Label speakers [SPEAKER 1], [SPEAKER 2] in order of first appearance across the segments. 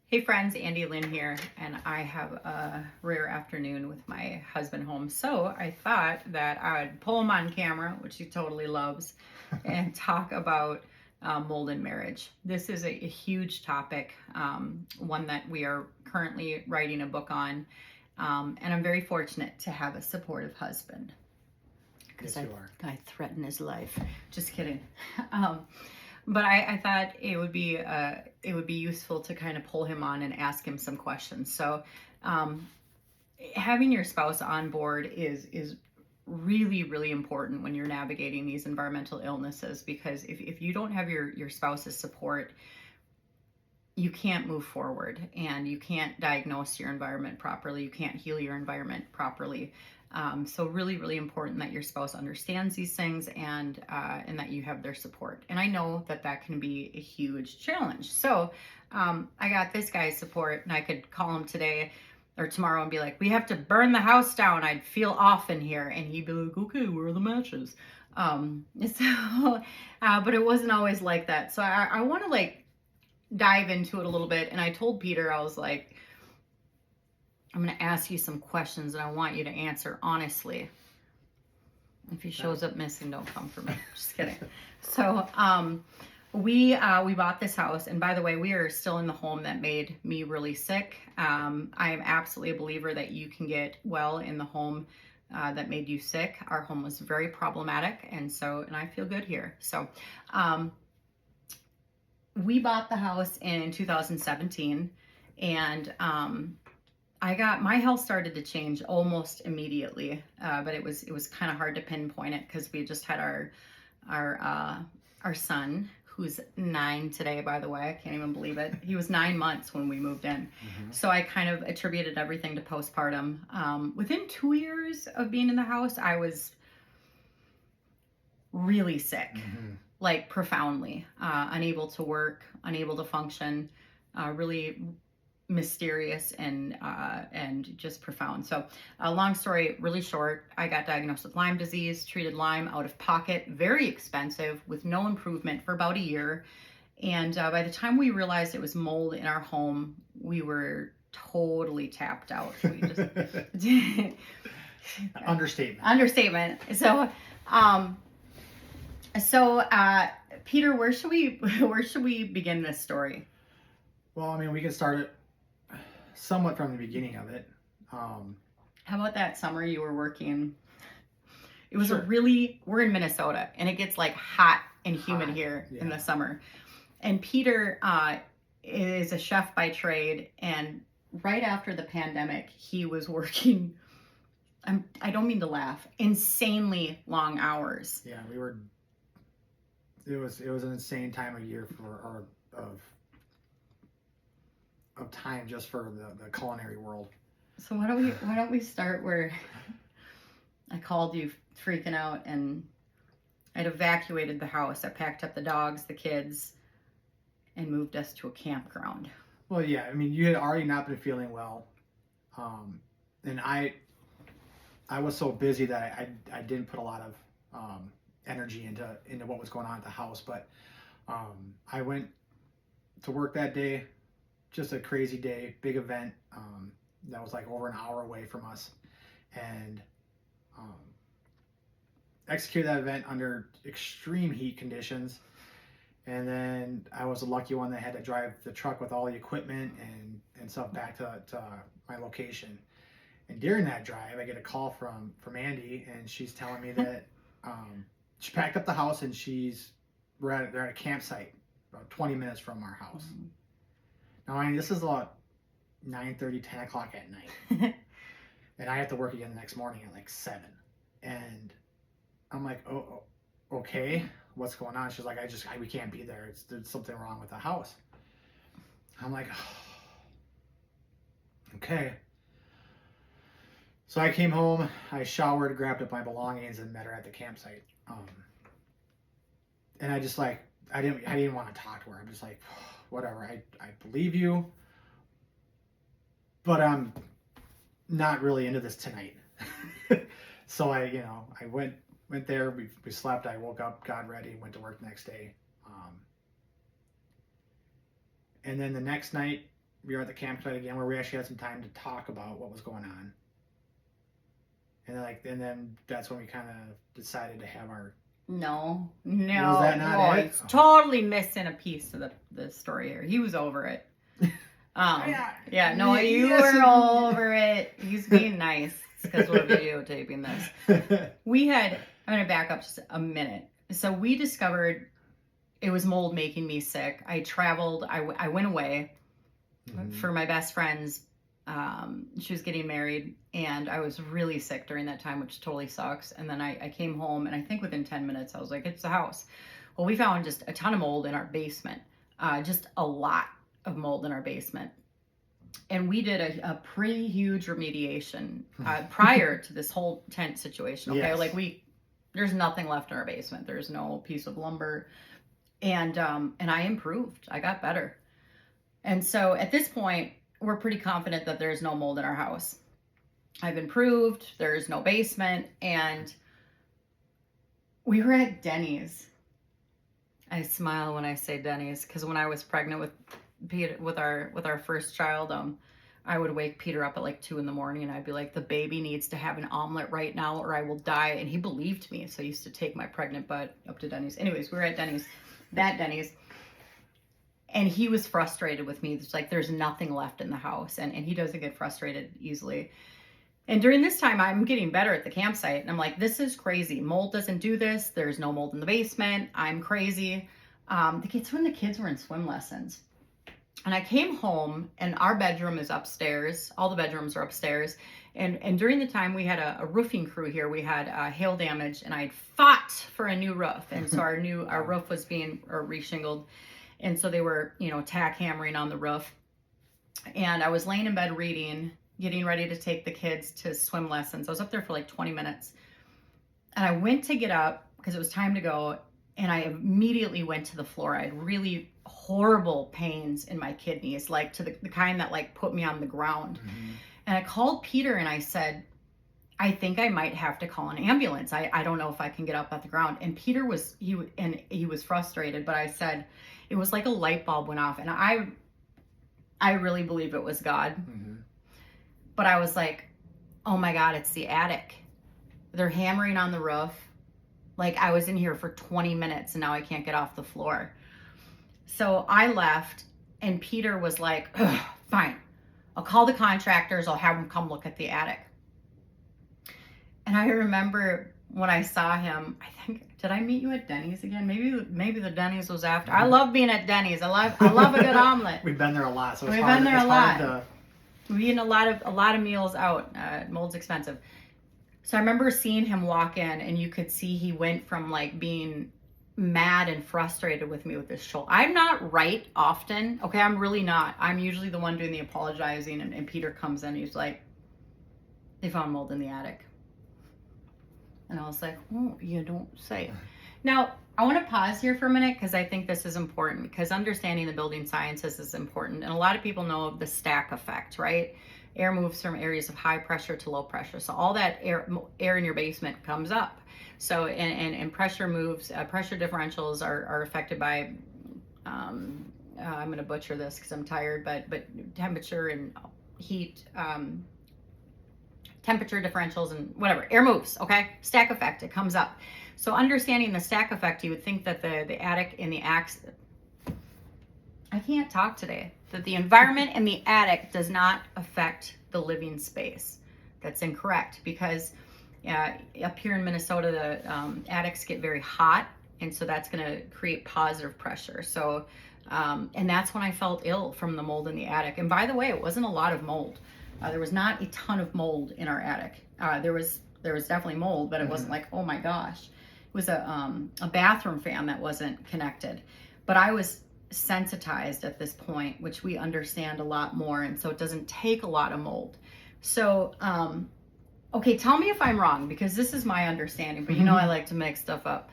[SPEAKER 1] Hey friends, Andy Lynn here, and I have a rare afternoon with my husband home. So I thought that I'd pull him on camera, which he totally loves, and talk about mold in marriage. This is a huge topic, one that we are currently writing a book on, and I'm very fortunate to have a supportive husband.
[SPEAKER 2] Yes, you are.
[SPEAKER 1] I threaten his life. Just kidding. Um, but I thought it would be useful to kind of pull him on and ask him some questions. So, um, having your spouse on board is really important when you're navigating these environmental illnesses, because if you don't have your spouse's support, you can't move forward and you can't diagnose your environment properly. You can't heal your environment properly. So really important that your spouse understands these things and that you have their support. And I know that can be a huge challenge. So I got this guy's support, and I could call him today or tomorrow and be like, "We have to burn the house down. I'd feel off in here," and he'd be like, "Okay, where are the matches?" But it wasn't always like that. So I want to dive into it a little bit. And I told Peter, I was like, I'm going to ask you some questions and I want you to answer honestly. If he shows up missing, don't come for me. Just kidding. So we bought this house, and by the way, we are still in the home that made me really sick. I am absolutely a believer that you can get well in the home that made you sick. Our home was very problematic, and I feel good here. So we bought the house in 2017, and my health started to change almost immediately, but it was kind of hard to pinpoint it because we just had our son, who's 9 today, by the way. I can't even believe it. He was 9 months when we moved in. Mm-hmm. So I kind of attributed everything to postpartum. Within 2 years of being in the house, I was really sick. Mm-hmm. Like profoundly, unable to work, unable to function, really mysterious and just profound. So long story really short, I got diagnosed with Lyme disease, treated Lyme out of pocket, very expensive, with no improvement for about a year. And by the time we realized it was mold in our home, we were totally tapped out. We just Understatement. So, Peter, where should we begin this story?
[SPEAKER 2] Well, I mean, we can start it somewhat from the beginning of it.
[SPEAKER 1] How about that summer you were working? It was
[SPEAKER 2] Sure.
[SPEAKER 1] We're in Minnesota, and it gets like hot and humid here in the summer. And Peter is a chef by trade, and right after the pandemic, he was working, I don't mean to laugh, insanely long hours.
[SPEAKER 2] Yeah, it was an insane time of year of time just for the culinary world.
[SPEAKER 1] So why don't we start where I called you freaking out, and I'd evacuated the house. I packed up the dogs, the kids, and moved us to a campground.
[SPEAKER 2] Well, yeah, I mean, you had already not been feeling well, and I was so busy that I didn't put a lot of energy into what was going on at the house. But I went to work that day, just a crazy day, big event that was like over an hour away from us, and executed that event under extreme heat conditions. And then I was the lucky one that had to drive the truck with all the equipment and stuff back to my location. And during that drive, I get a call from Andy, and she's telling me that she packed up the house and they're at a campsite about 20 minutes from our house. Mm-hmm. Now, I mean, this is about 9:30, 10 o'clock at night. And I have to work again the next morning at like 7. And I'm like, oh, okay, what's going on? She's like, we can't be there. There's something wrong with the house. I'm like, oh, okay. So I came home, I showered, grabbed up my belongings, and met her at the campsite. And I just I didn't want to talk to her. I'm just like, whatever. I believe you, but I'm not really into this tonight. So I went there. We slept. I woke up, got ready, went to work the next day. And then the next night, we were at the campsite again where we actually had some time to talk about what was going on. And then that's when we kind of decided to have our.
[SPEAKER 1] No,
[SPEAKER 2] Was that not it?
[SPEAKER 1] He's totally missing a piece of the story here. He was over it. You were over it. He's being nice because we're videotaping this. I'm going to back up just a minute. So we discovered it was mold making me sick. I traveled, I went away for my best friend's. She was getting married and I was really sick during that time, which totally sucks. And then I came home and I think within 10 minutes I was like, it's the house. Well, we found just a ton of mold in our basement, just a lot of mold in our basement. And we did a pretty huge remediation prior to this whole tent situation. Okay.
[SPEAKER 2] Yes.
[SPEAKER 1] There's nothing left in our basement. There's no piece of lumber. And I improved. I got better. And so at this point, we're pretty confident that there's no mold in our house. I've improved. There's no basement. And we were at Denny's. I smile when I say Denny's because when I was pregnant with Peter, with our first child, I would wake Peter up at like 2 a.m. and I'd be like, the baby needs to have an omelet right now or I will die. And he believed me. So I used to take my pregnant butt up to Denny's. Anyways, we were at Denny's. And he was frustrated with me. It's like, there's nothing left in the house. And he doesn't get frustrated easily. And during this time, I'm getting better at the campsite. And I'm like, this is crazy. Mold doesn't do this. There's no mold in the basement. I'm crazy. It's when the kids were in swim lessons. And I came home and our bedroom is upstairs. All the bedrooms are upstairs. And during the time we had a roofing crew here, we had hail damage and I had fought for a new roof. And so our roof was being reshingled. And so they were, tack hammering on the roof. And I was laying in bed reading, getting ready to take the kids to swim lessons. I was up there for like 20 minutes. And I went to get up because it was time to go. And I immediately went to the floor. I had really horrible pains in my kidneys, like to the kind that like put me on the ground. Mm-hmm. And I called Peter and I said, I think I might have to call an ambulance. I don't know if I can get up off the ground. And Peter was frustrated, but I said, it was like a light bulb went off. And I really believe it was God. Mm-hmm. But I was like, oh my God, it's the attic. They're hammering on the roof. Like I was in here for 20 minutes and now I can't get off the floor. So I left and Peter was like, fine, I'll call the contractors. I'll have them come look at the attic. And I remember when I saw him, did I meet you at Denny's again? Maybe the Denny's was after. I love being at Denny's. I love a good omelet.
[SPEAKER 2] We've been there a lot. So
[SPEAKER 1] We've been there a lot. We've eaten a lot of meals out. Mold's expensive. So I remember seeing him walk in and you could see he went from like being mad and frustrated with me with this shoulder. I'm not right often. Okay, I'm really not. I'm usually the one doing the apologizing and Peter comes in and he's like, they found mold in the attic. And I was like, oh, you don't say. Now, I want to pause here for a minute because I think this is important because understanding the building sciences is important. And a lot of people know of the stack effect, right? Air moves from areas of high pressure to low pressure. So all that air in your basement comes up. So, and pressure moves, pressure differentials are affected by, I'm going to butcher this because I'm tired, but temperature and heat, temperature differentials and whatever, air moves, okay? Stack effect, it comes up. So understanding the stack effect, you would think that the attic and the I can't talk today, that the environment in the attic does not affect the living space. That's incorrect because up here in Minnesota, the attics get very hot and so that's gonna create positive pressure. So, and that's when I felt ill from the mold in the attic. And by the way, it wasn't a lot of mold. There was not a ton of mold in our attic. There was definitely mold, but it wasn't like, oh my gosh. It was a bathroom fan that wasn't connected. But I was sensitized at this point, which we understand a lot more, and so it doesn't take a lot of mold. So, okay, tell me if I'm wrong, because this is my understanding, but you know I like to make stuff up.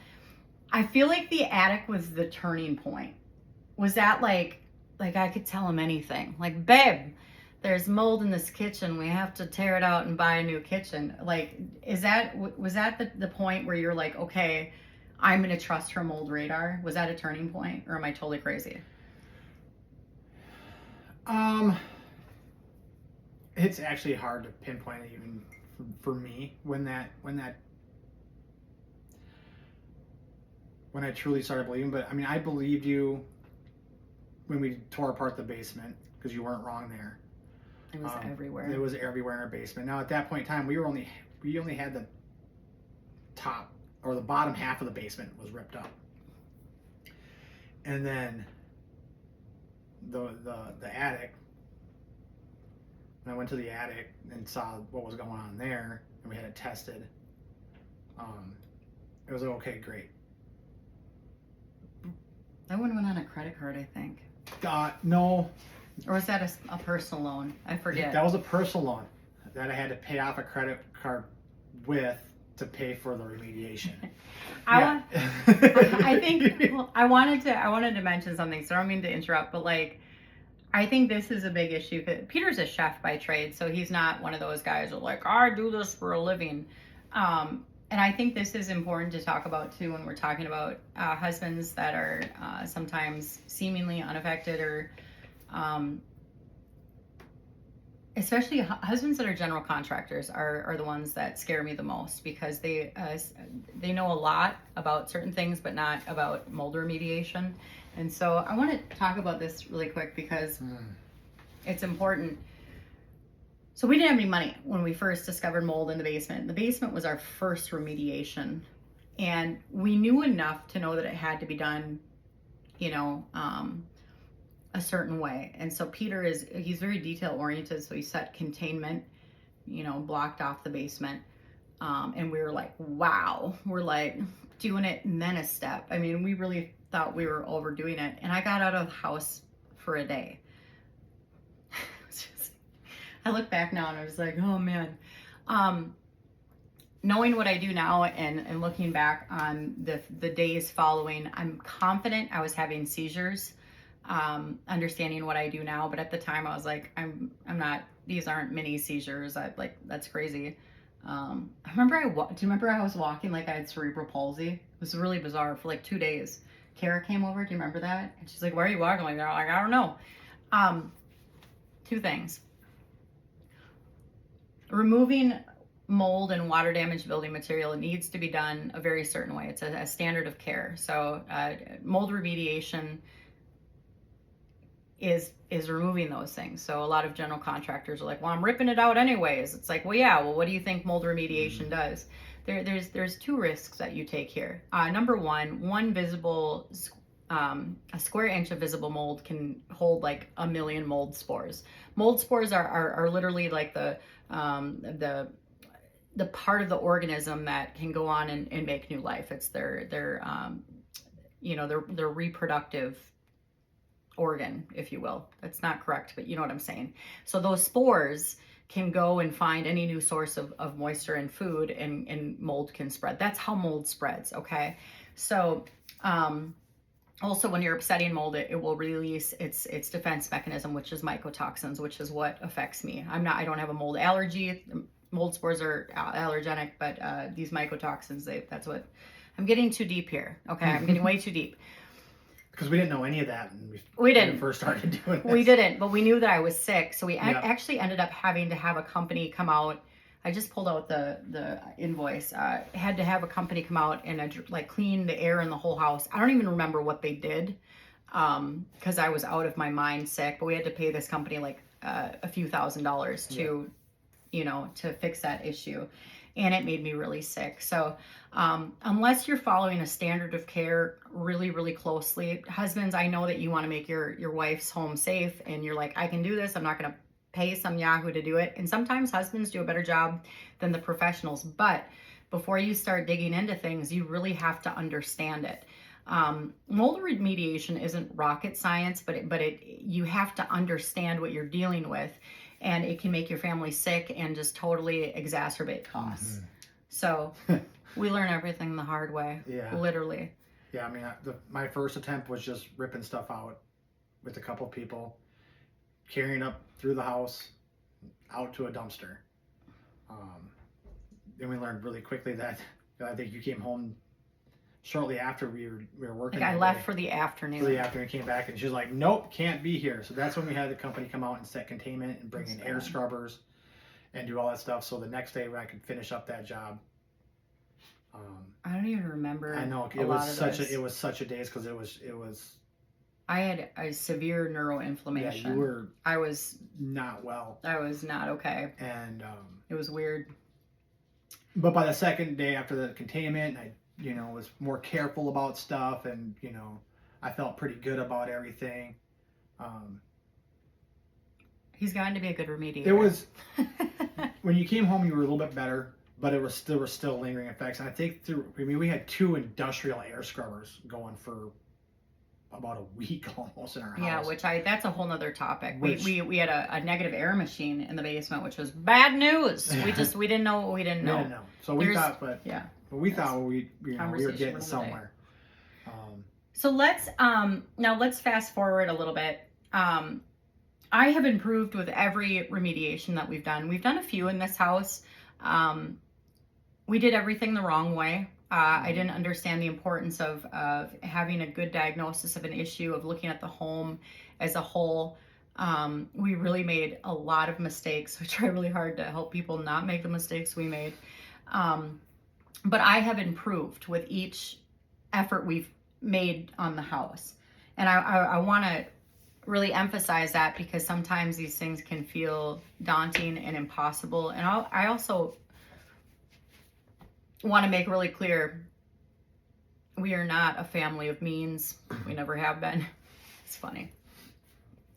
[SPEAKER 1] I feel like the attic was the turning point. Was that like I could tell him anything? Like, babe, there's mold in this kitchen. We have to tear it out and buy a new kitchen. Like, was that the point where you're like, okay, I'm going to trust her mold radar? Was that a turning point or am I totally crazy?
[SPEAKER 2] Um, it's actually hard to pinpoint it even for me when I truly started believing. But I mean, I believed you when we tore apart the basement because you weren't wrong there.
[SPEAKER 1] It was everywhere.
[SPEAKER 2] It was everywhere in our basement. Now at that point in time, we only had the top or the bottom half of the basement was ripped up, and then the attic. I went to the attic and saw what was going on there, and we had it tested. It was like, okay, great.
[SPEAKER 1] That one went on a credit card, I think.
[SPEAKER 2] No.
[SPEAKER 1] Or was that a personal loan? I forget.
[SPEAKER 2] That was a personal loan that I had to pay off a credit card with to pay for the remediation.
[SPEAKER 1] I think I wanted to mention something, so I don't mean to interrupt, but like, I think this is a big issue. Peter's a chef by trade, so he's not one of those guys who are like, I do this for a living. And I think this is important to talk about too when we're talking about husbands that are sometimes seemingly unaffected, or especially husbands that are general contractors are the ones that scare me the most, because they know a lot about certain things but not about mold remediation. And so I want to talk about this really quick because it's important. So we didn't have any money when we first discovered mold in the basement. The basement was our first remediation, and we knew enough to know that it had to be done, a certain way. And so he's very detail oriented. So he set containment, blocked off the basement. And we were like, wow, we're like doing it and then a step. I mean, we really thought we were overdoing it. And I got out of the house for a day. I look back now and I was like, oh man. Knowing what I do now and looking back on the days following, I'm confident I was having seizures, understanding what I do now. But at the time I was like, I'm not, these aren't mini seizures. That's crazy. I remember do you remember I was walking like I had cerebral palsy? It was really bizarre for like 2 days. Kara came over. Do you remember that? And she's like, why are you walking like that? I'm like, I don't know. Two things. Removing mold and water damaged building material needs to be done a very certain way. It's a standard of care. So mold remediation is removing those things. So a lot of general contractors are like, well, I'm ripping it out anyways. It's like, well, yeah, well, what do you think mold remediation does? There's two risks that you take here. Number one visible, a square inch of visible mold can hold like 1 million mold spores. Mold spores are literally like the part of the organism that can go on and make new life. It's their reproductive organ, if you will. That's not correct, but you know what I'm saying. So those spores can go and find any new source of moisture and food, and mold can spread. That's how mold spreads, okay? So also when you're upsetting mold, it will release its defense mechanism, which is mycotoxins, which is what affects me. I don't have a mold allergy. Mold spores are allergenic, but these mycotoxins, that's what, I'm getting too deep here. Okay, I'm getting way too deep.
[SPEAKER 2] Because we didn't know any of that when
[SPEAKER 1] we didn't.
[SPEAKER 2] When we first started doing this.
[SPEAKER 1] We didn't, but we knew that I was sick. So we actually ended up having to have a company come out. I just pulled out the invoice. Had to have a company come out and like clean the air in the whole house. I don't even remember what they did because I was out of my mind sick. But we had to pay this company like a few $1,000s to, to fix that issue. And it made me really sick. So unless you're following a standard of care really, really closely, husbands, I know that you want to make your wife's home safe, and you're like, I can do this. I'm not going to pay some yahoo to do it. And sometimes husbands do a better job than the professionals. But before you start digging into things, you really have to understand it. Mold remediation isn't rocket science, but you have to understand what you're dealing with. And it can make your family sick and just totally exacerbate costs. Mm-hmm. So we learn everything the hard way. Yeah. Literally.
[SPEAKER 2] Yeah, I mean, my first attempt was just ripping stuff out with a couple people, carrying up through the house, out to a dumpster. Then we learned really quickly that I think you came home shortly after we were working.
[SPEAKER 1] Like I
[SPEAKER 2] that
[SPEAKER 1] left
[SPEAKER 2] day.
[SPEAKER 1] for the afternoon.
[SPEAKER 2] For the afternoon, came back and she was like, "Nope, can't be here." So that's when we had the company come out and set containment and bring in air scrubbers and do all that stuff. So the next day when I could finish up that job.
[SPEAKER 1] I don't even remember.
[SPEAKER 2] I know it was such a daze because it was.
[SPEAKER 1] I had a severe neuroinflammation.
[SPEAKER 2] Yeah, you were.
[SPEAKER 1] I was
[SPEAKER 2] not well.
[SPEAKER 1] I was not okay.
[SPEAKER 2] And
[SPEAKER 1] it was weird.
[SPEAKER 2] But by the second day after the containment, I was more careful about stuff, and I felt pretty good about everything.
[SPEAKER 1] He's gotten to be a good remediator.
[SPEAKER 2] It was when you came home, you were a little bit better, but there were still lingering effects. And I think we had 2 industrial air scrubbers going for about a week almost in our house.
[SPEAKER 1] Yeah, that's a whole nother topic. We had a negative air machine in the basement, which was bad news. We didn't know what we didn't know.
[SPEAKER 2] So we thought, we were getting somewhere.
[SPEAKER 1] So let's fast forward a little bit. I have improved with every remediation that we've done. We've done a few in this house. We did everything the wrong way. I didn't understand the importance of having a good diagnosis of an issue, of looking at the home as a whole. We really made a lot of mistakes. We try really hard to help people not make the mistakes we made. But I have improved with each effort we've made on the house. And I want to really emphasize that because sometimes these things can feel daunting and impossible. And I also want to make really clear, we are not a family of means. We never have been. It's funny.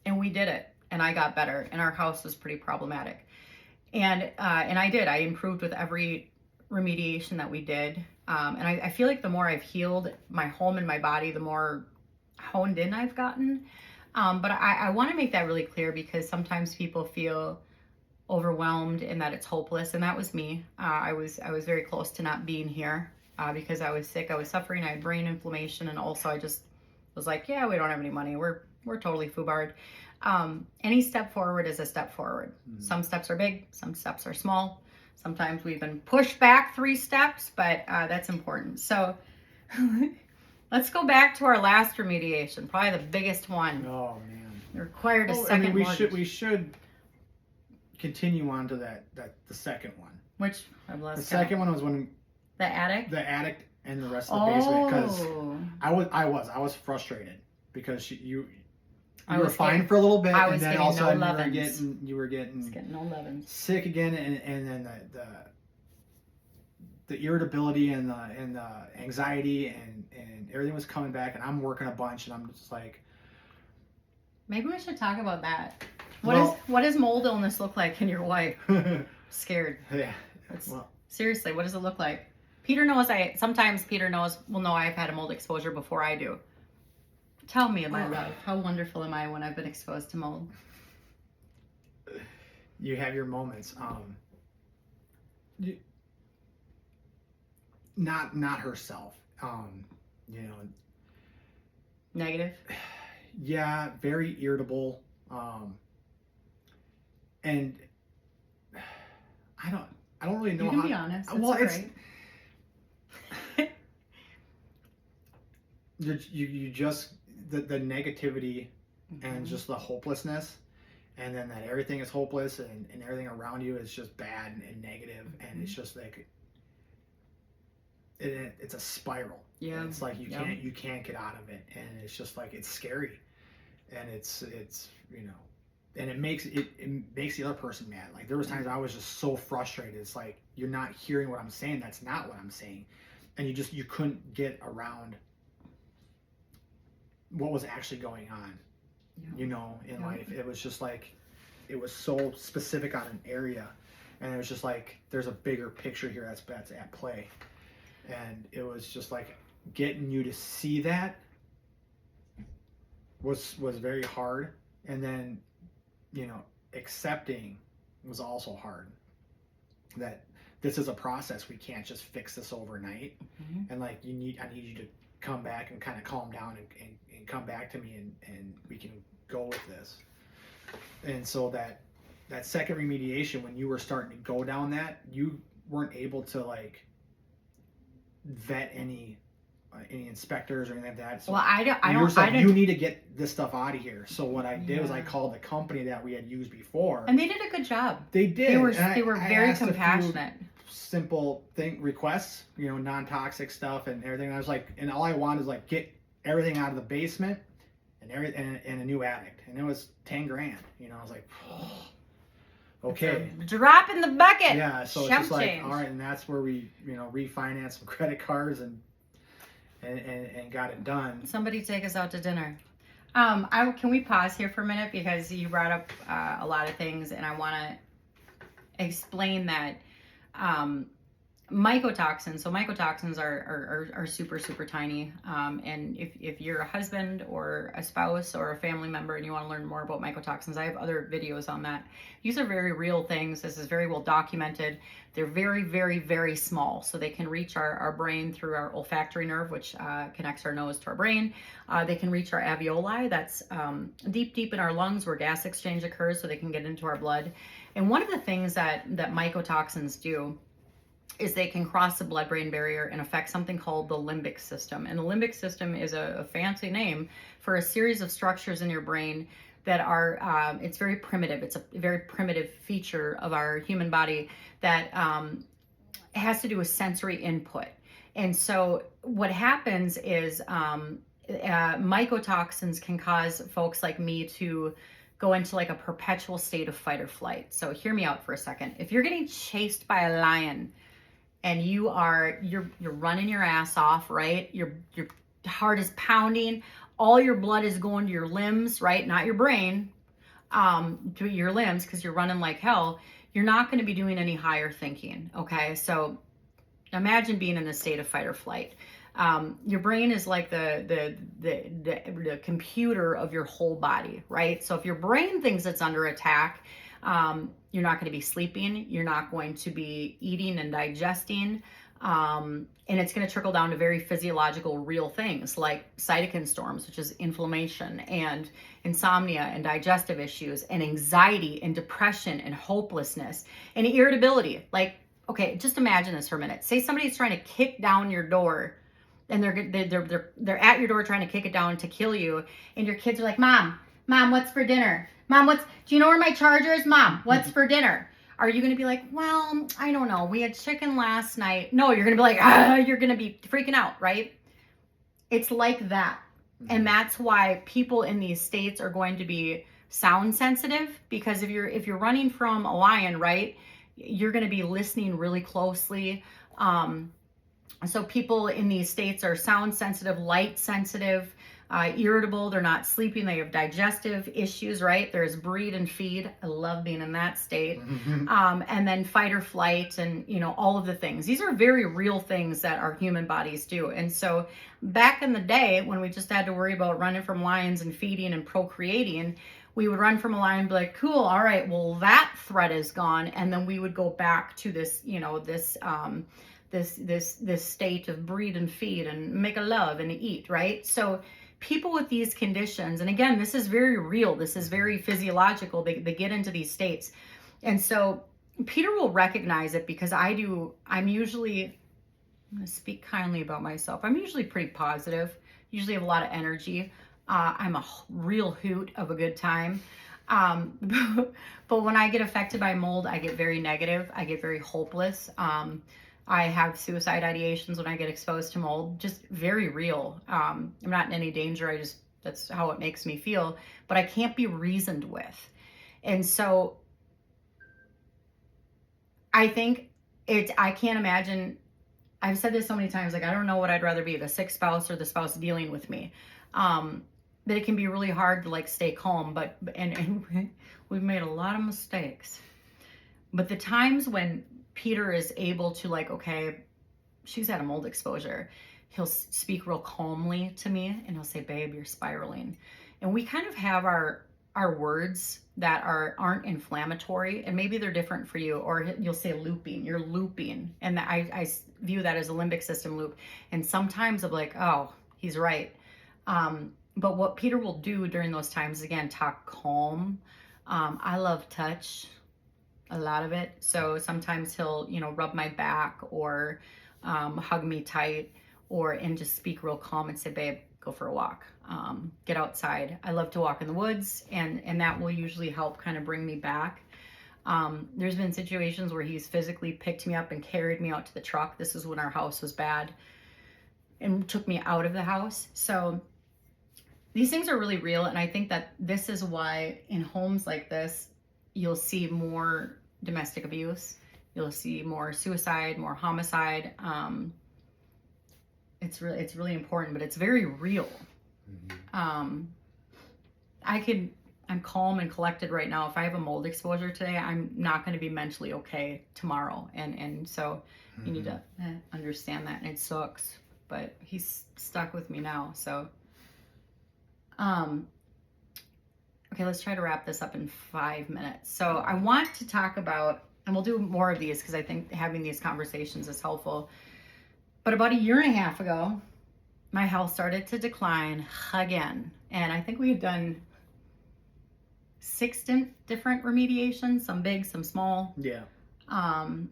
[SPEAKER 1] And we did it, and I got better, and our house was pretty problematic. And I improved with every remediation that we did. And I feel like the more I've healed my home and my body, the more honed in I've gotten. But I want to make that really clear because sometimes people feel overwhelmed and that it's hopeless, and that was me. I was very close to not being here because I was sick. I was suffering. I had brain inflammation, and also I just was like, yeah, we don't have any money. We're totally foobarred. Any step forward is a step forward. Mm-hmm. Some steps are big, some steps are small. Sometimes we've been pushed back 3 steps, but that's important. So let's go back to our last remediation, probably the biggest one.
[SPEAKER 2] Oh man,
[SPEAKER 1] it required a second.
[SPEAKER 2] We should continue on to the second one.
[SPEAKER 1] Which I've lost.
[SPEAKER 2] The second one was when
[SPEAKER 1] the attic
[SPEAKER 2] and the rest of the basement, because I was frustrated because you were fine for a little bit, and then all of a sudden you were getting
[SPEAKER 1] no 11s.
[SPEAKER 2] sick again, and then the irritability and the anxiety and everything was coming back, and I'm working a bunch, and I'm just like,
[SPEAKER 1] maybe we should talk about that. What does mold illness look like in your wife? Scared.
[SPEAKER 2] Yeah.
[SPEAKER 1] Seriously, what does it look like? Sometimes Peter will know I've had a mold exposure before I do. Tell me, my love, how wonderful am I when I've been exposed to mold?
[SPEAKER 2] You have your moments. Not herself.
[SPEAKER 1] Negative.
[SPEAKER 2] Yeah, very irritable. And I don't really know
[SPEAKER 1] how. You can be honest. It's
[SPEAKER 2] you just the negativity
[SPEAKER 1] mm-hmm.
[SPEAKER 2] and just the hopelessness, and then that everything is hopeless and everything around you is just bad and negative, and mm-hmm. it's just like it's a spiral. Yeah, and it's like you can't get out of it, and it's just like it's scary, and it's and it makes the other person mad. Like there was times I was just so frustrated. It's like you're not hearing what I'm saying. That's not what I'm saying, and you couldn't get around what was actually going on. In life. It was just like it was so specific on an area, and it was just like there's a bigger picture here that's at play, and it was just like getting you to see that was very hard, and then accepting was also hard. That this is a process. We can't just fix this overnight. Mm-hmm. And like I need you to come back and kind of calm down and come back to me and we can go with this. And so that second remediation, when you were starting to go down that, you weren't able to like vet any any inspectors or anything like that. So
[SPEAKER 1] Well, I
[SPEAKER 2] you're
[SPEAKER 1] don't,
[SPEAKER 2] just
[SPEAKER 1] I
[SPEAKER 2] like,
[SPEAKER 1] didn't.
[SPEAKER 2] you need to get this stuff out of here. So what I did was I
[SPEAKER 1] Yeah.
[SPEAKER 2] called the company that we had used before.
[SPEAKER 1] And they did a good job.
[SPEAKER 2] They did.
[SPEAKER 1] They were
[SPEAKER 2] and
[SPEAKER 1] they were
[SPEAKER 2] I
[SPEAKER 1] very
[SPEAKER 2] asked a few
[SPEAKER 1] compassionate.
[SPEAKER 2] simple requests, non-toxic stuff and everything. And I was like, and all I wanted is like get everything out of the basement and and a new attic, and it was 10 grand. I was like, oh, okay.
[SPEAKER 1] It's a drop in the bucket.
[SPEAKER 2] Yeah, so it's
[SPEAKER 1] Chump
[SPEAKER 2] just like,
[SPEAKER 1] change.
[SPEAKER 2] all right, and that's where we, refinanced some credit cards and got it done.
[SPEAKER 1] Somebody take us out to dinner. Can we pause here for a minute, because you brought up a lot of things, and I want to explain that mycotoxins. So mycotoxins are super, super tiny. And if you're a husband or a spouse or a family member and you want to learn more about mycotoxins, I have other videos on that. These are very real things. This is very well documented. They're very, very, very small. So they can reach our brain through our olfactory nerve, which connects our nose to our brain. They can reach our alveoli. That's deep, deep in our lungs where gas exchange occurs, so they can get into our blood. And one of the things that mycotoxins do is they can cross the blood-brain barrier and affect something called the limbic system. And the limbic system is a fancy name for a series of structures in your brain that are, it's very primitive. It's a very primitive feature of our human body that has to do with sensory input. And so what happens is mycotoxins can cause folks like me to go into like a perpetual state of fight or flight. So hear me out for a second. If you're getting chased by a lion, and you're running your ass off, right? Your heart is pounding, all your blood is going to your limbs, right? Not your brain, to your limbs, because you're running like hell. You're not going to be doing any higher thinking, okay? So imagine being in a state of fight or flight. Your brain is like the computer of your whole body, right? So if your brain thinks it's under attack, you're not going to be sleeping. You're not going to be eating and digesting. And it's going to trickle down to very physiological, real things like cytokine storms, which is inflammation, and insomnia and digestive issues, and anxiety and depression and hopelessness and irritability. Like, okay, just imagine this for a minute. Say somebody's trying to kick down your door, and they're at your door trying to kick it down to kill you, and your kids are like, Mom, what's for dinner? Mom, do you know where my charger is? Mom, what's for dinner? Are you going to be like, well, I don't know. We had chicken last night. No, you're going to be like, you're going to be freaking out, right? It's like that. And that's why people in these states are going to be sound sensitive, because if you're running from a lion, right, you're going to be listening really closely. So people in these states are sound sensitive, light sensitive, irritable, they're not sleeping, they have digestive issues, right? There's breed and feed. I love being in that state. And then fight or flight, and all of the things. These are very real things that our human bodies do. And so back in the day, when we just had to worry about running from lions and feeding and procreating, we would run from a lion and be like, cool, all right, well, that threat is gone. And then we would go back to this, this state of breed and feed and make a love and eat, right? So people with these conditions, and again, this is very real, this is very physiological, they get into these states. And so Peter will recognize it, because I'm going to speak kindly about myself, I'm usually pretty positive, usually have a lot of energy. I'm a real hoot of a good time. But when I get affected by mold, I get very negative, I get very hopeless. I have suicide ideations when I get exposed to mold, just very real. I'm not in any danger. That's how it makes me feel, but I can't be reasoned with. And so I think I can't imagine, I've said this so many times, like, I don't know what I'd rather be, the sick spouse or the spouse dealing with me. That it can be really hard to like stay calm, and we've made a lot of mistakes. But the times when Peter is able to, like, okay, she's had a mold exposure, he'll speak real calmly to me and he'll say, babe, you're spiraling. And we kind of have our words that aren't inflammatory, and maybe they're different for you. Or you'll say looping, you're looping. And I view that as a limbic system loop. And sometimes I'm like, oh, he's right. But what Peter will do during those times, again, talk calm. I love touch, a lot of it. So sometimes he'll, rub my back or hug me tight, and just speak real calm and say, babe, go for a walk, get outside. I love to walk in the woods, and that will usually help kind of bring me back. There's been situations where he's physically picked me up and carried me out to the truck. This is when our house was bad, and took me out of the house. So these things are really real, and I think that this is why in homes like this, you'll see more domestic abuse. You'll see more suicide, more homicide. It's really important, but it's very real. I'm calm and collected right now. If I have a mold exposure today, I'm not going to be mentally okay tomorrow. And so you need to understand that. And it sucks, but he's stuck with me now. So, okay, let's try to wrap this up in 5 minutes. So I want to talk about, and we'll do more of these because I think having these conversations is helpful. But about a year and a half ago, my health started to decline again. And I think we had done 6 different remediations, some big, some small.
[SPEAKER 2] Yeah.
[SPEAKER 1] And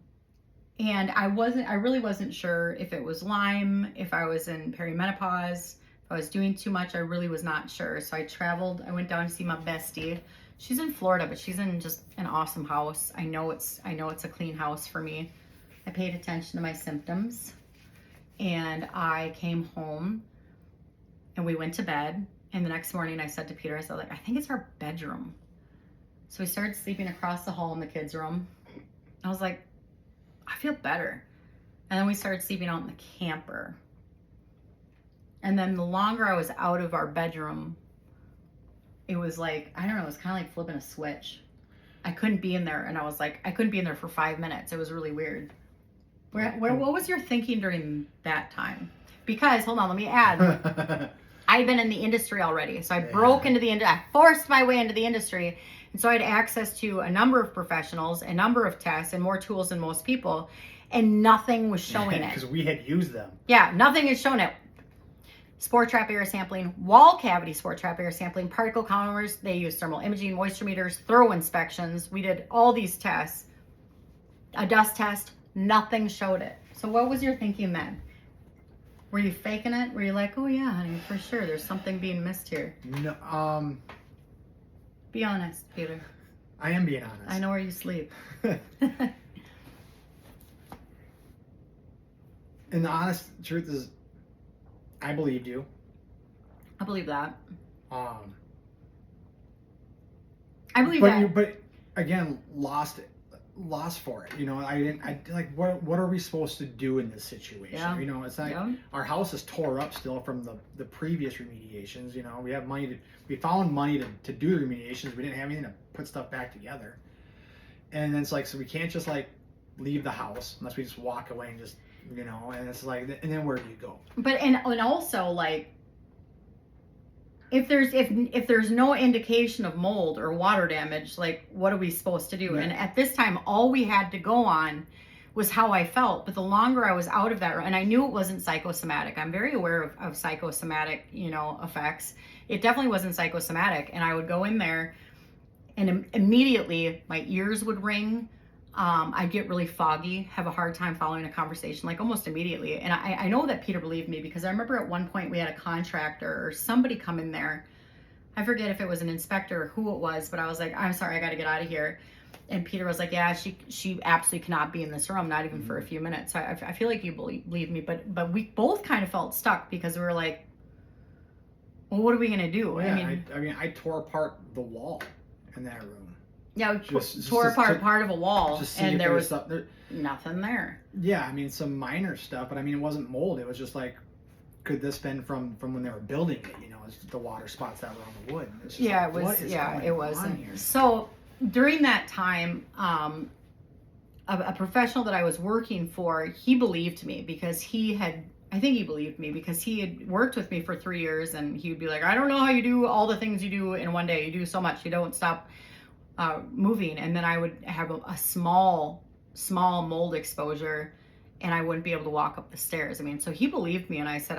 [SPEAKER 1] I really wasn't sure if it was Lyme, if I was in perimenopause, if I was doing too much. I really was not sure. So I went down to see my bestie. She's in Florida, but she's in just an awesome house. I know it's a clean house for me. I paid attention to my symptoms, and I came home and we went to bed. And the next morning I said to Peter, I said, like, I think it's our bedroom. So we started sleeping across the hall in the kids' room. I was like, I feel better. And then we started sleeping out in the camper. And then the longer I was out of our bedroom, it was like, I don't know, it was kind of like flipping a switch. I couldn't be in there. And I was like, I couldn't be in there for 5 minutes. It was really weird. What was your thinking during that time? Because, hold on, let me add. I'd been in the industry already. So I broke into the industry. I forced my way into the industry. And so I had access to a number of professionals, a number of tests, and more tools than most people. And nothing was showing it.
[SPEAKER 2] Because we had used them.
[SPEAKER 1] Yeah, nothing is showing it. Spore trap air sampling, wall cavity spore trap air sampling, particle counters. They used thermal imaging, moisture meters, thorough inspections. We did all these tests. A dust test, nothing showed it. So what was your thinking then? Were you faking it? Were you like, oh yeah, honey, for sure, there's something being missed here?
[SPEAKER 2] No.
[SPEAKER 1] Be honest, Peter.
[SPEAKER 2] I am being honest.
[SPEAKER 1] I know where you sleep.
[SPEAKER 2] And the honest truth is, I believed you.
[SPEAKER 1] I believe that.
[SPEAKER 2] I
[SPEAKER 1] believe that.
[SPEAKER 2] But again, lost for it. You know, I like, what are we supposed to do in this situation?
[SPEAKER 1] Yeah.
[SPEAKER 2] You know, it's like our house is tore up still from the previous remediations. You know, we found money to do the remediations. We didn't have anything to put stuff back together. And then it's like, so we can't just like leave the house unless we just walk away and just, you know, and it's like, and then where do you go?
[SPEAKER 1] But and also, like, if there's no indication of mold or water damage, like, what are we supposed to do?
[SPEAKER 2] Yeah.
[SPEAKER 1] And at this time, all we had to go on was how I felt. But the longer I was out of that, and I knew it wasn't psychosomatic. I'm very aware of psychosomatic, you know, effects. It definitely wasn't psychosomatic. And I would go in there, and immediately my ears would ring. I'd get really foggy, have a hard time following a conversation, like almost immediately. And I know that Peter believed me, because I remember at one point we had a contractor or somebody come in there. I forget if it was an inspector or who it was, but I was like, I'm sorry, I got to get out of here. And Peter was like, yeah, she absolutely cannot be in this room, not even for a few minutes. So I feel like you believe me, but we both kind of felt stuck, because we were like, well, what are we going to do?
[SPEAKER 2] Yeah, I mean, I tore apart the wall in that room.
[SPEAKER 1] Yeah, we tore apart part of a wall, and there was nothing there.
[SPEAKER 2] Yeah, I mean, some minor stuff, but I mean, it wasn't mold. It was just like, could this been from when they were building it? You know, it's the water spots that were on the wood. It's just
[SPEAKER 1] yeah,
[SPEAKER 2] like,
[SPEAKER 1] it was.
[SPEAKER 2] what is
[SPEAKER 1] Yeah,
[SPEAKER 2] going
[SPEAKER 1] it was.
[SPEAKER 2] on here?
[SPEAKER 1] So during that time, a professional that I was working for, he believed me, because I think he believed me because he had worked with me for 3 years, and he would be like, I don't know how you do all the things you do in one day. You do so much. You don't stop moving. And then I would have a small mold exposure, and I wouldn't be able to walk up the stairs. I mean, so he believed me, and I said,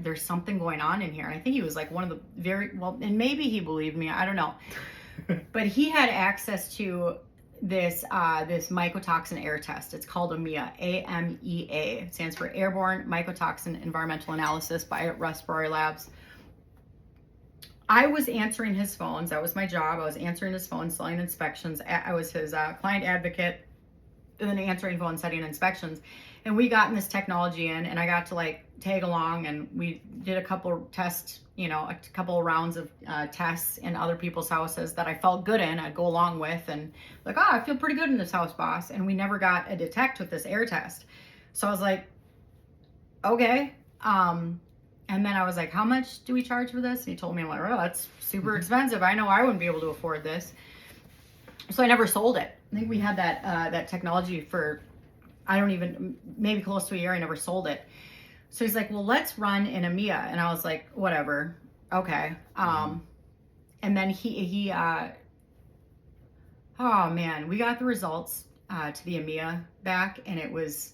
[SPEAKER 1] there's something going on in here. And I think he was like one of the and maybe he believed me. I don't know. But he had access to this mycotoxin air test. It's called AMEA, AMEA. It stands for Airborne Mycotoxin Environmental Analysis by Respiratory Labs. I was answering his phones. That was my job. I was answering his phone, selling inspections. I was his client advocate, and then answering phone, setting inspections. And we got in this technology in, and I got to like tag along, and we did a couple tests, a couple of rounds of tests in other people's houses that I felt good in. I'd go along with, and like, I feel pretty good in this house, boss. And we never got a detect with this air test. So I was like, okay. And then I was like, how much do we charge for this? And he told me, I'm like, oh, that's super expensive. I know I wouldn't be able to afford this. So I never sold it. I think we had that technology for, maybe close to a year. I never sold it. So he's like, well, let's run in AMEA. And I was like, whatever. Okay. And then he oh man, we got the results to the AMEA back, and it was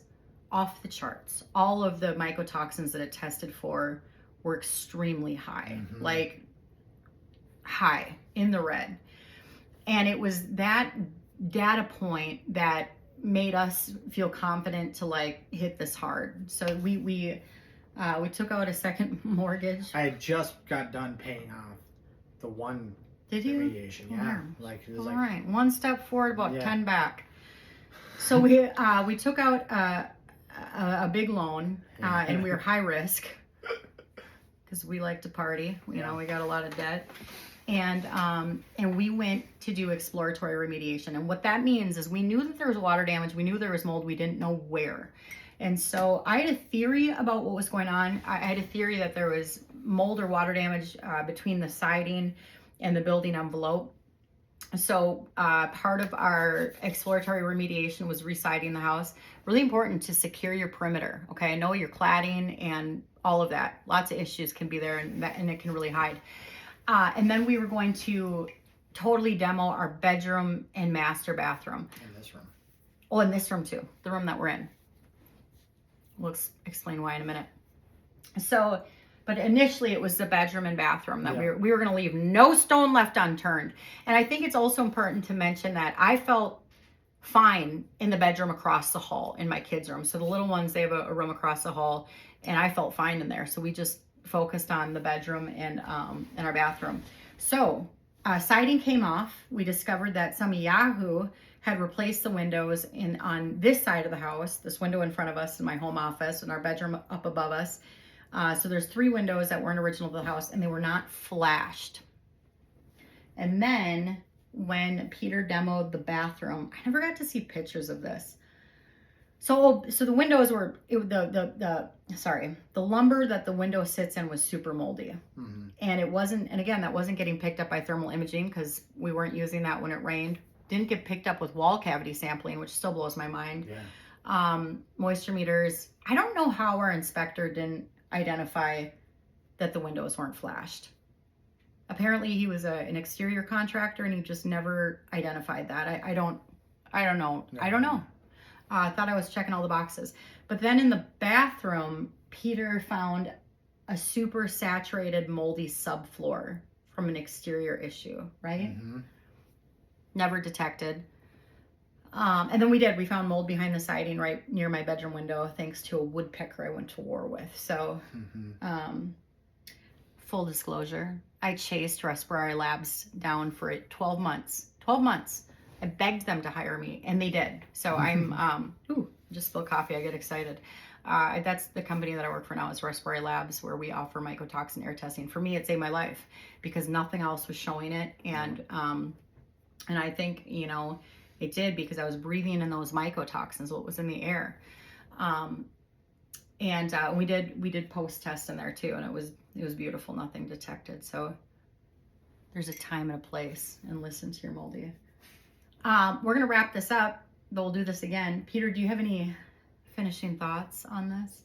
[SPEAKER 1] off the charts. All of the mycotoxins that it tested for were extremely high, like high in the red. And it was that data point that made us feel confident to like hit this hard. So we took out a second mortgage.
[SPEAKER 2] I had just got done paying off the one.
[SPEAKER 1] Did you?
[SPEAKER 2] Remediation, yeah. Like it was
[SPEAKER 1] all
[SPEAKER 2] like,
[SPEAKER 1] right, one step forward, about 10 back. So we took out a big loan, and we were high risk because we like to party. We got a lot of debt, and we went to do exploratory remediation. And what that means is we knew that there was water damage, we knew there was mold, we didn't know where. And so I had a theory about what was going on. I had a theory that there was mold or water damage between the siding and the building envelope. So part of our exploratory remediation was residing the house. Really important to secure your perimeter. Okay, I know your cladding and all of that. Lots of issues can be there, and it can really hide. And then we were going to totally demo our bedroom and master bathroom.
[SPEAKER 2] in this room.
[SPEAKER 1] Oh, in this room too, the room that we're in. We'll explain why in a minute. So, but initially it was the bedroom and bathroom that we were going to leave no stone left unturned. And I think it's also important to mention that I felt fine in the bedroom across the hall in my kids' room. So the little ones, they have a room across the hall, and I felt fine in there. So we just focused on the bedroom and our bathroom. So siding came off. We discovered that some Yahoo had replaced the windows on this side of the house, this window in front of us in my home office, and our bedroom up above us. So there's 3 windows that weren't original to the house, and they were not flashed. And then when Peter demoed the bathroom, I never got to see pictures of this. So the windows were, the lumber that the window sits in was super moldy. And it wasn't, and again, that wasn't getting picked up by thermal imaging because we weren't using that when it rained. Didn't get picked up with wall cavity sampling, which still blows my mind. Moisture meters. I don't know how our inspector didn't identify that the windows weren't flashed. Apparently he was an exterior contractor, and he just never identified that. I don't know. I don't know. I thought I was checking all the boxes. But then in the bathroom, Peter found a super saturated moldy subfloor from an exterior issue, right? Never detected. And then we found mold behind the siding right near my bedroom window, thanks to a woodpecker I went to war with. So, full disclosure, I chased Respiratory Labs down for 12 months. 12 months. I begged them to hire me, and they did. So I'm, just spilled coffee. I get excited. That's the company that I work for now, is Respiratory Labs, where we offer mycotoxin air testing. For me, it saved my life because nothing else was showing it. And I think, it did, because I was breathing in those mycotoxins, what was in the air. And we did post test in there too, and it was beautiful. Nothing detected. So there's a time and a place, and listen to your moldy. We're gonna wrap this up, but we'll do this again. Peter, do you have any finishing thoughts on this?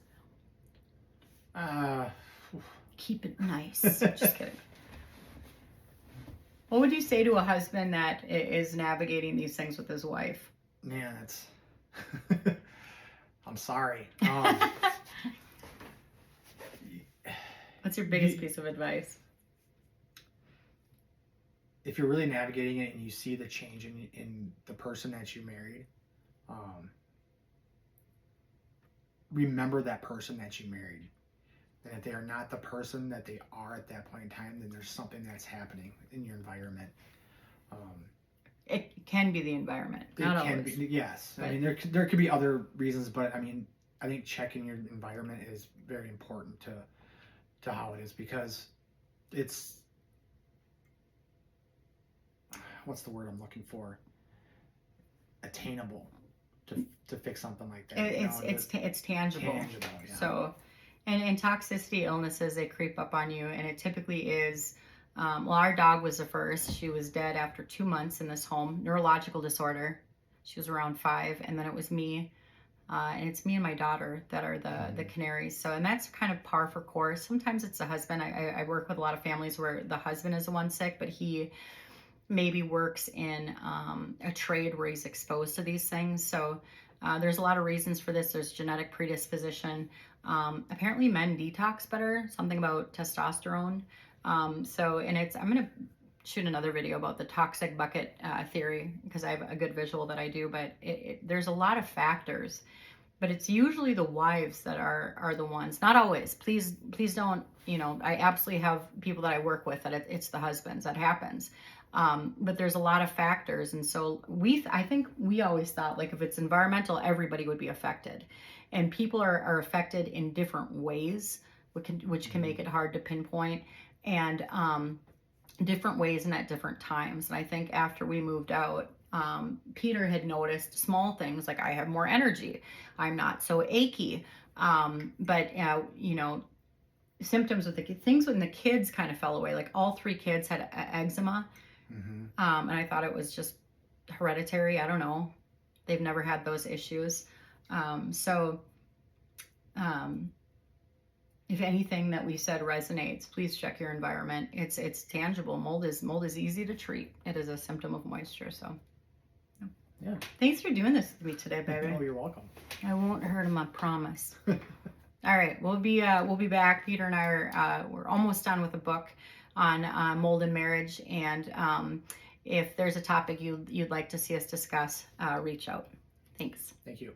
[SPEAKER 1] Keep it nice. Just kidding. What would you say to a husband that is navigating these things with his wife?
[SPEAKER 2] Man, that's... I'm sorry.
[SPEAKER 1] What's your biggest piece of advice?
[SPEAKER 2] if you're really navigating it and you see the change in the person that you married, remember that person that you married. And if they are not the person that they are at that point in time, then there's something that's happening in your environment.
[SPEAKER 1] It can be the environment, not always.
[SPEAKER 2] Yes.
[SPEAKER 1] But,
[SPEAKER 2] I mean, there could be other reasons, but I mean, I think checking your environment is very important to how it is, because it's, what's the word I'm looking for? Attainable to fix something like that.
[SPEAKER 1] It's tangible.
[SPEAKER 2] Tangible, yeah.
[SPEAKER 1] So, and toxicity illnesses, they creep up on you, and it typically is. Well, our dog was the first. She was dead after 2 months in this home, neurological disorder. She was around 5, and then it was me. And it's me and my daughter that are the canaries. So, and that's kind of par for course. Sometimes it's the husband. I work with a lot of families where the husband is the one sick, but he maybe works in a trade where he's exposed to these things. So there's a lot of reasons for this. There's genetic predisposition. Apparently men detox better, something about testosterone. I'm going to shoot another video about the toxic bucket theory, because I have a good visual that I do, but there's a lot of factors, but it's usually the wives that are the ones, not always. Please don't, I absolutely have people that I work with that it's the husbands that happens. But there's a lot of factors. And so I think we always thought, like, if it's environmental, everybody would be affected, and people are affected in different ways, which can make it hard to pinpoint, and different ways and at different times. And I think after we moved out, Peter had noticed small things, like I have more energy, I'm not so achy, but symptoms with things when the kids kind of fell away. Like all 3 kids had eczema. And I thought it was just hereditary. I don't know. They've never had those issues. If anything that we said resonates, please check your environment. It's tangible. Mold is easy to treat. It is a symptom of moisture. So,
[SPEAKER 2] yeah.
[SPEAKER 1] Thanks for doing this with me today, baby.
[SPEAKER 2] Oh, you're welcome.
[SPEAKER 1] I won't hurt him, I promise. All right, we'll be back. Peter and I we're almost done with a book on mold and marriage, and if there's a topic you'd like to see us discuss, reach out. Thanks.
[SPEAKER 2] Thank you.